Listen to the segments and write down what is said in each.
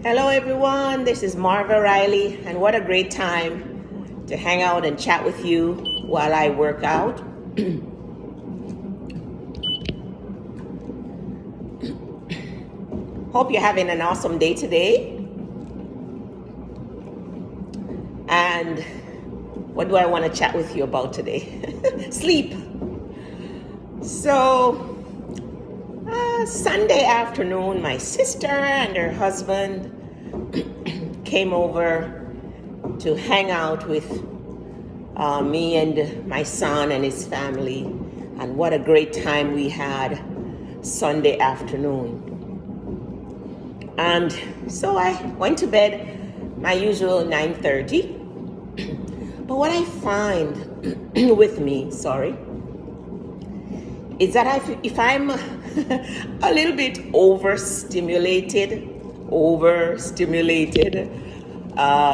Hello everyone, this is Marva Riley, and what a great time to hang out and chat with you while I work out. Hope you're having an awesome day today. And what do I want to chat with you about today? Sleep. So, Sunday afternoon, my sister and her husband came over to hang out with me and my son and his family, and what a great time we had Sunday afternoon. And so I went to bed my usual 9:30. But what I find with me, is that if I'm a little bit overstimulated,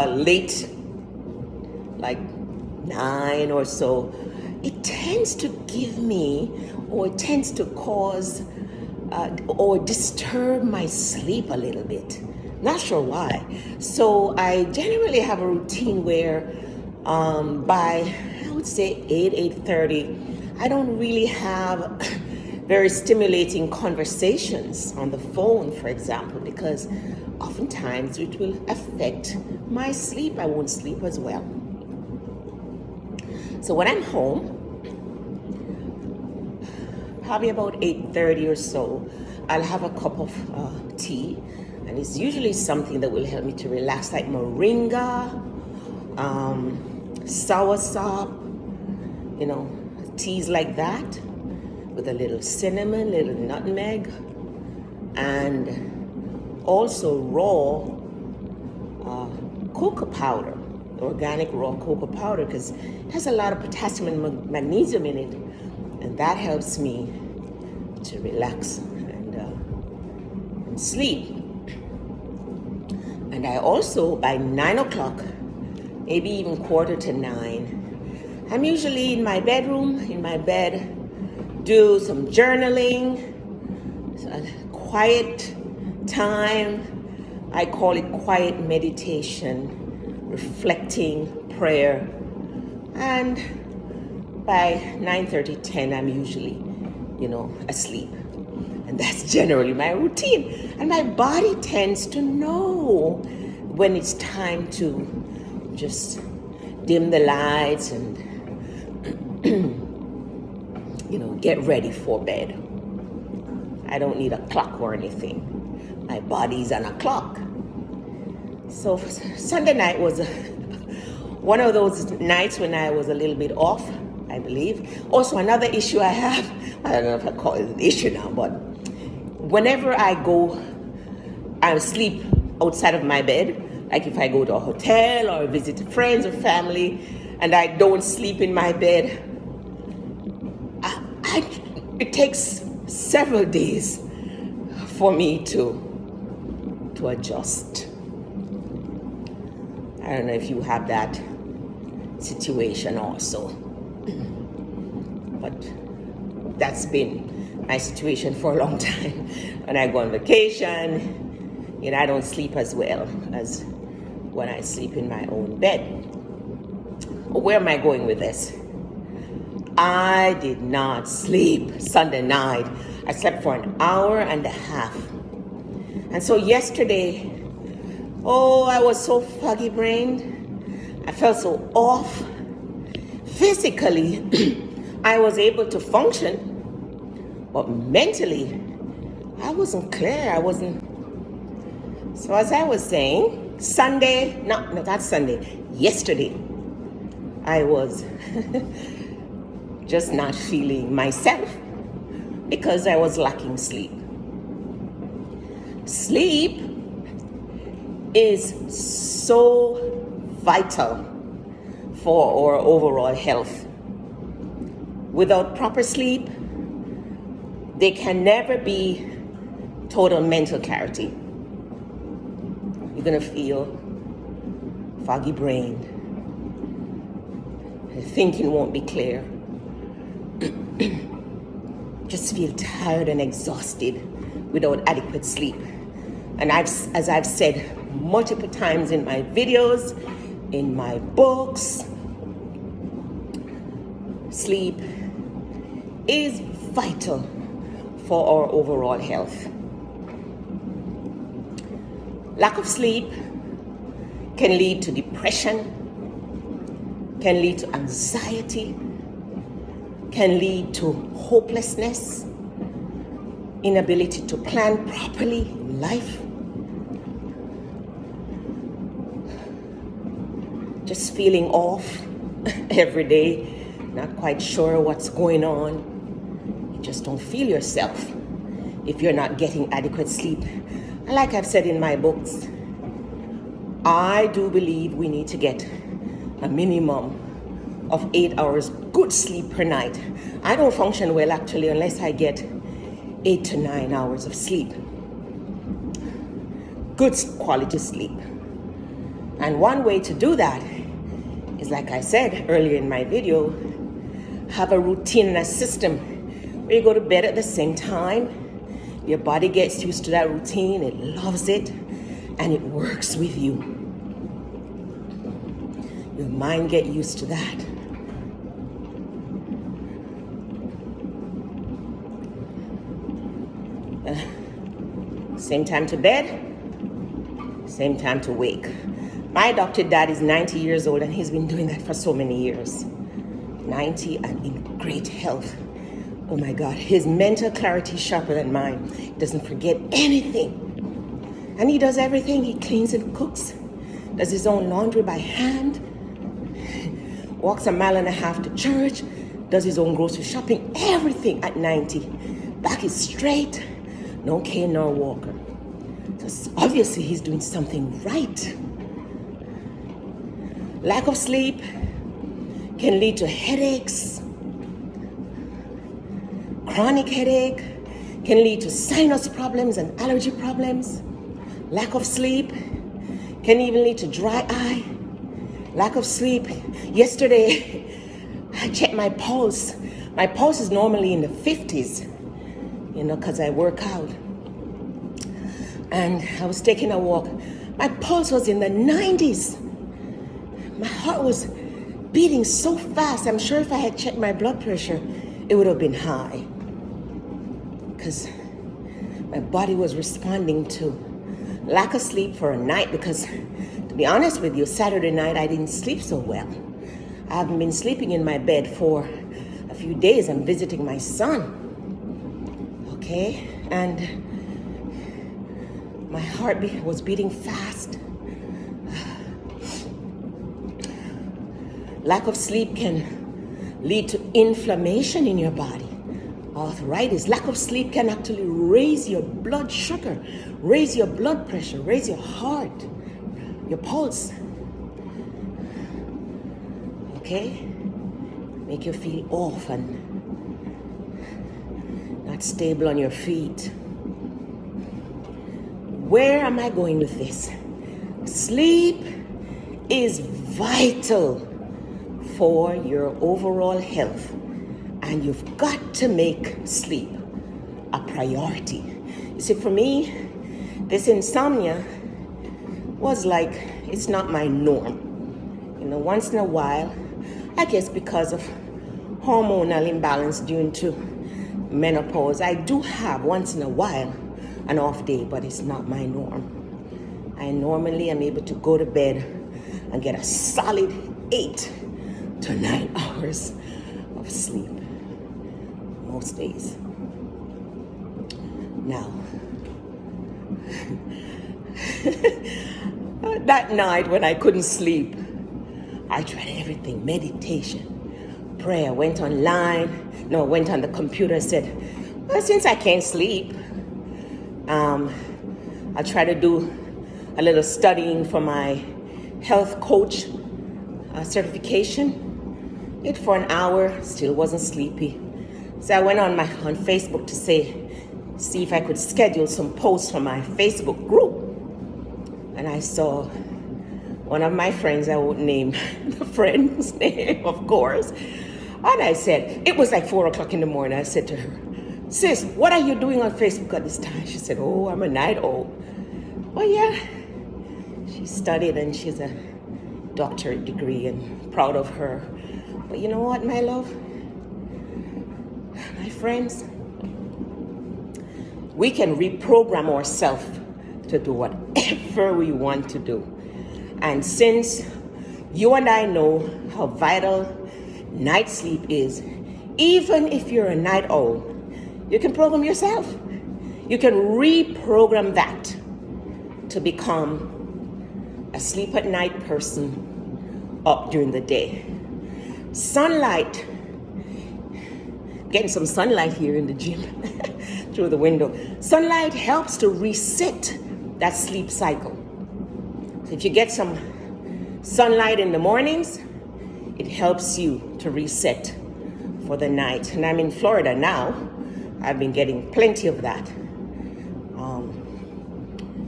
late, like 9 or so, it tends to give me, or it tends to cause or disturb my sleep a little bit. Not sure why. So I generally have a routine where by, I would say 8:30, I don't really have very stimulating conversations on the phone, for example, because oftentimes it will affect my sleep. I won't sleep as well. So when I'm home, probably about 8:30 or so, I'll have a cup of tea, and it's usually something that will help me to relax, like moringa, soursop, teas like that, with a little cinnamon, little nutmeg, and also raw cocoa powder, organic raw cocoa powder, because it has a lot of potassium and magnesium in it, and that helps me to relax and sleep. And I also, by 9 o'clock, maybe even 8:45, I'm usually in my bedroom, in my bed, do some journaling, quiet time. I call it quiet meditation, reflecting, prayer. And by 9:30, 10, I'm usually, asleep. And that's generally my routine. And my body tends to know when it's time to just dim the lights and get ready for bed. I don't need a clock or anything. My body's on a clock. So Sunday night was one of those nights when I was a little bit off, I believe. Also, another issue I have, I don't know if I call it an issue now, but whenever I sleep outside of my bed, like if I go to a hotel or visit friends or family, and I don't sleep in my bed, it takes several days for me to adjust. I don't know if you have that situation also, but that's been my situation for a long time. When I go on vacation, I don't sleep as well as when I sleep in my own bed. Where am I going with this? I did not sleep Sunday night. I slept for an hour and a half. And so yesterday, I was so foggy brained. I felt so off. Physically, I was able to function, but mentally, I wasn't clear. So as I was saying, yesterday, I was just not feeling myself because I was lacking sleep. Sleep is so vital for our overall health. Without proper sleep, there can never be total mental clarity. You're going to feel foggy brained. Thinking won't be clear. Just feel tired and exhausted without adequate sleep. And as I've said multiple times in my videos, in my books, sleep is vital for our overall health. Lack of sleep can lead to depression, can lead to anxiety, can lead to hopelessness, inability to plan properly in life, just feeling off every day, not quite sure what's going on. You just don't feel yourself if you're not getting adequate sleep. And like I've said in my books, I do believe we need to get a minimum of 8 hours good sleep per night. I don't function well actually unless I get 8 to 9 hours of sleep. Good quality sleep. And one way to do that is, like I said earlier in my video, have a routine and a system where you go to bed at the same time. Your body gets used to that routine, it loves it, and it works with you. Your mind gets used to that. Same time to bed, same time to wake. My adopted dad is 90 years old and he's been doing that for so many years. 90 and in great health. Oh my God, his mental clarity is sharper than mine. He doesn't forget anything. And he does everything. He cleans and cooks, does his own laundry by hand, walks 1.5 miles to church, does his own grocery shopping, everything at 90. Back is straight, no cane nor walker. So obviously he's doing something right. Lack of sleep can lead to headaches, chronic headache, can lead to sinus problems and allergy problems. Lack of sleep can even lead to dry eye. Lack of sleep. Yesterday, I checked my pulse. My pulse is normally in the 50s, because I work out. And I was taking a walk. My pulse was in the 90s. My heart was beating so fast. I'm sure if I had checked my blood pressure, it would have been high. Because my body was responding to lack of sleep for a night. Because, to be honest with you, Saturday night I didn't sleep so well. I haven't been sleeping in my bed for a few days. I'm visiting my son. Okay? And my heart was beating fast. Lack of sleep can lead to inflammation in your body, arthritis. Lack of sleep can actually raise your blood sugar, raise your blood pressure, raise your heart, your pulse. Okay? Make you feel off and not stable on your feet. Where am I going with this? Sleep is vital for your overall health, and you've got to make sleep a priority. You see, for me, this insomnia was like, it's not my norm. Once in a while, I guess because of hormonal imbalance due to menopause, I do have once in a while an off day, but it's not my norm. I normally am able to go to bed and get a solid 8 to 9 hours of sleep most days. Now, that night when I couldn't sleep, I tried everything: meditation, prayer, went on the computer, said, well, since I can't sleep, I'll try to do a little studying for my health coach certification. Did for an hour, still wasn't sleepy. So I went on Facebook to see if I could schedule some posts for my Facebook group. And I saw one of my friends, I won't name the friend's name, of course. And I said, it was like 4 o'clock in the morning. I said to her, sis, what are you doing on Facebook at this time? She said, oh, I'm a night owl. Oh yeah, she studied and she's a doctorate degree and proud of her. But you know what, my love? My friends, we can reprogram ourselves to do whatever we want to do. And since you and I know how vital night sleep is, even if you're a night owl, you can program yourself. You can reprogram that to become a sleep at night person up during the day. Sunlight, getting some sunlight here in the gym through the window. Sunlight helps to reset that sleep cycle. So if you get some sunlight in the mornings, it helps you to reset for the night. And I'm in Florida now. I've been getting plenty of that.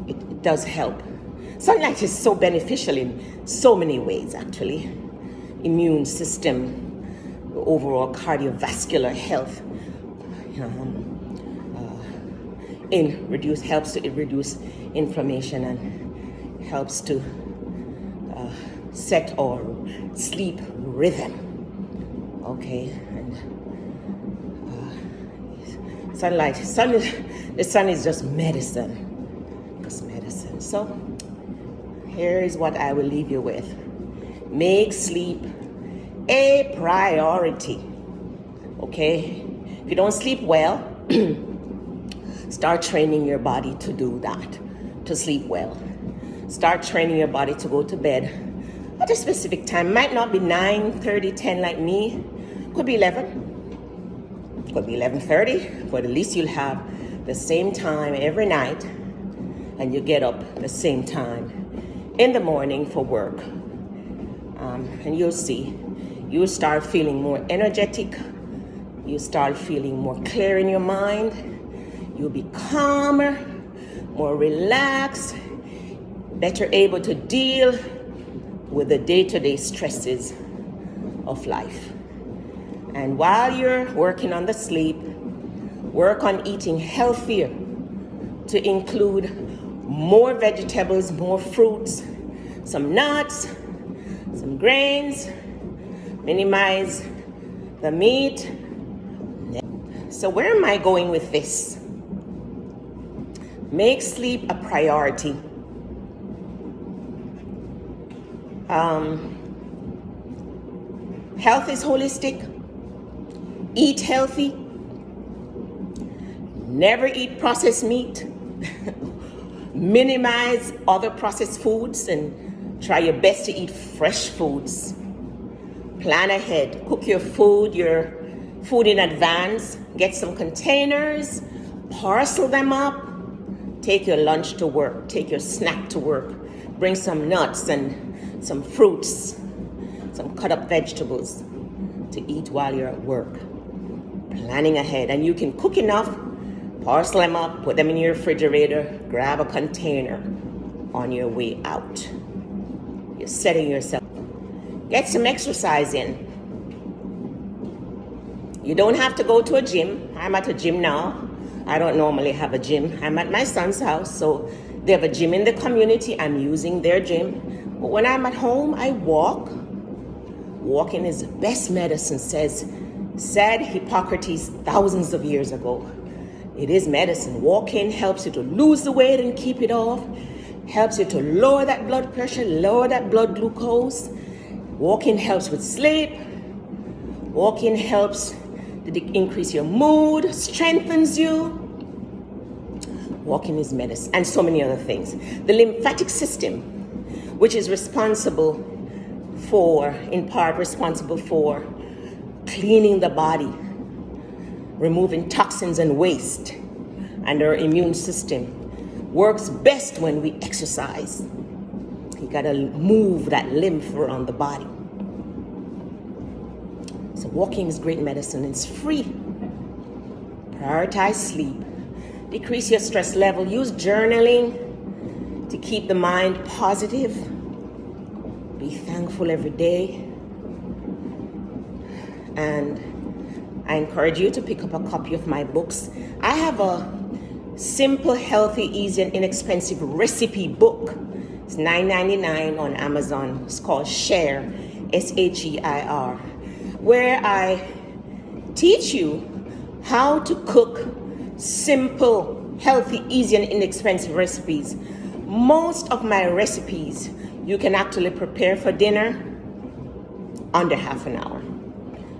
It does help. Sunlight is so beneficial in so many ways, actually. Immune system, overall cardiovascular health. Helps to reduce inflammation and helps to set our sleep rhythm. Okay, and the sun is just medicine. So here is what I will leave you with. Make sleep a priority. Okay, if you don't sleep well, start training your body to do that, to sleep well. Start training your body to go to bed at a specific time. Might not be 9:30, 10 like me. Could be 11. Could be 11:30, but at least you'll have the same time every night, and you get up the same time in the morning for work. And you'll see, you'll start feeling more energetic. You start feeling more clear in your mind. You'll be calmer, more relaxed, better able to deal with the day-to-day stresses of life. And while you're working on the sleep, work on eating healthier to include more vegetables, more fruits, some nuts, some grains, minimize the meat. So where am I going with this? Make sleep a priority. Health is holistic. Eat healthy. Never eat processed meat. Minimize other processed foods and try your best to eat fresh foods. Plan ahead. Cook your food in advance. Get some containers. Parcel them up. Take your lunch to work. Take your snack to work. Bring some nuts and some fruits, some cut up vegetables to eat while you're at work. Planning ahead. And you can cook enough, parcel them up, put them in your refrigerator, grab a container on your way out. You're setting yourself. Get some exercise in. You don't have to go to a gym. I'm at a gym now. I don't normally have a gym. I'm at my son's house, so they have a gym in the community. I'm using their gym. But when I'm at home, I walk. Walking is the best medicine, said Hippocrates thousands of years ago. It is medicine. Walking helps you to lose the weight and keep it off. Helps you to lower that blood pressure, lower that blood glucose. Walking helps with sleep. Walking helps to increase your mood, strengthens you. Walking is medicine, and so many other things. The lymphatic system, which is in part responsible for cleaning the body, removing toxins and waste, and our immune system works best when we exercise. You gotta move that lymph around the body. So walking is great medicine. It's free. Prioritize sleep. Decrease your stress level. Use journaling to keep the mind positive. Be thankful every day. And I encourage you to pick up a copy of my books. I have a simple, healthy, easy, and inexpensive recipe book. It's $9.99 on Amazon. It's called SHEIR, SHEIR, where I teach you how to cook simple, healthy, easy, and inexpensive recipes. Most of my recipes you can actually prepare for dinner under half an hour.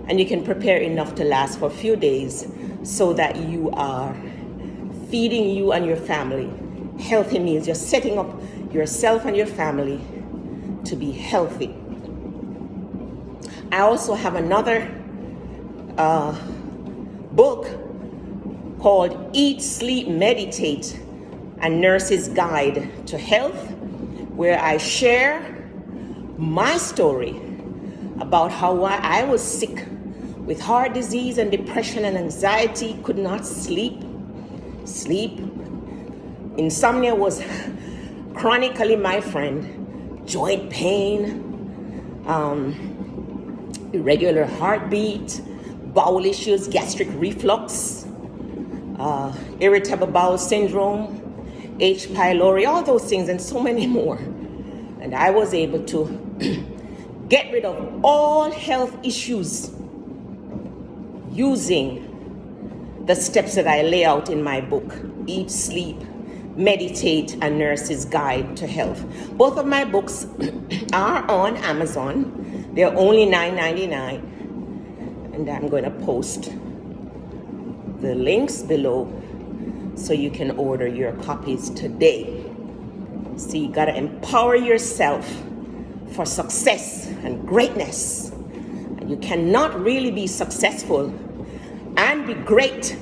And you can prepare enough to last for a few days so that you are feeding you and your family healthy meals. You're setting up yourself and your family to be healthy. I also have another book called Eat, Sleep, Meditate, a Nurse's Guide to Health, where I share my story about how I was sick with heart disease and depression and anxiety, could not sleep. Insomnia was chronically my friend. Joint pain, irregular heartbeat, bowel issues, gastric reflux, irritable bowel syndrome, H. pylori, all those things and so many more. And I was able to get rid of all health issues using the steps that I lay out in my book, Eat, Sleep, Meditate, a Nurse's Guide to Health. Both of my books are on Amazon. They're only $9.99. And I'm going to post the links below so you can order your copies today. So you got to empower yourself for success and greatness. And you cannot really be successful and be great.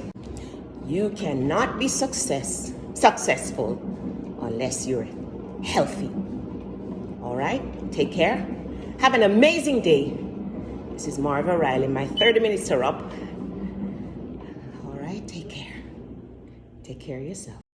You cannot be successful unless you're healthy. All right? Take care. Have an amazing day. This is Marva Riley. My 30 minutes are up. All right? Take care. Take care of yourself.